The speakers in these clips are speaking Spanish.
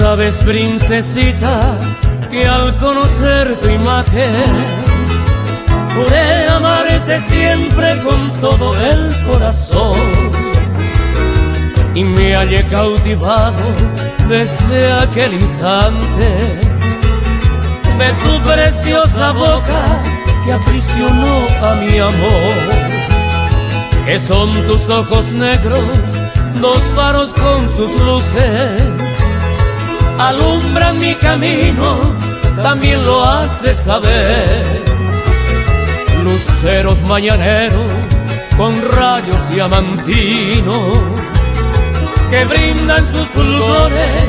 sabes, princesita, que al conocer tu imagen juré amarte siempre con todo el corazón, y me hallé cautivado desde aquel instante de tu preciosa boca que aprisionó a mi amor, que son tus ojos negros, dos faros con sus luces, alumbran mi camino, también lo has de saber. Luceros mañaneros con rayos diamantinos que brindan sus fulgores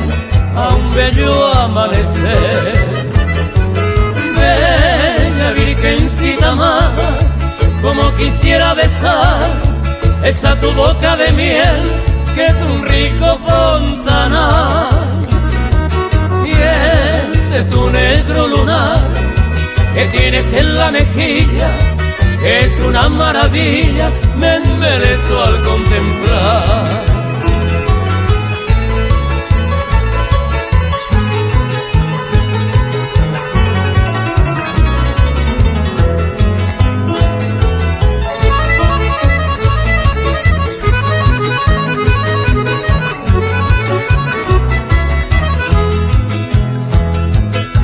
a un bello amanecer. Bella virgencita amada, como quisiera besar esa tu boca de miel que es un rico fontanal, y ese tu negro lunar que tienes en la mejilla es una maravilla, me embelezo al contemplar.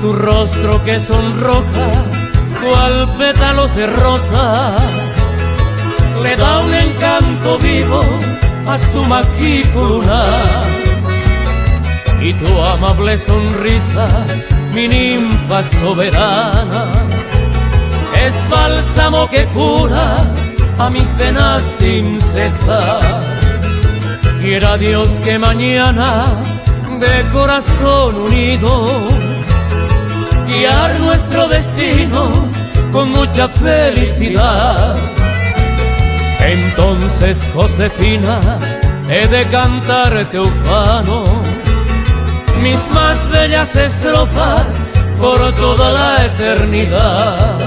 Tu rostro que sonroja cual pétalos de rosa le da un encanto vivo a su maquico lunar, y tu amable sonrisa, mi ninfa soberana, es bálsamo que cura a mis penas sin cesar. Quiera Dios que mañana de corazón unido guiar nuestro destino con mucha felicidad. Entonces, Josefina, he de cantarte ufano mis más bellas estrofas por toda la eternidad.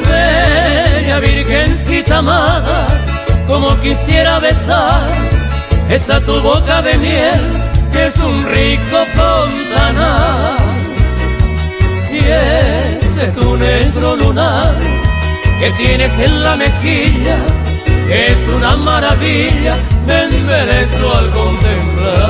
Bella virgencita amada, como quisiera besar esa tu boca de miel que es un rico fontanal, y ese tu negro lunar que tienes en la mejilla es una maravilla, me embelezo al contemplar.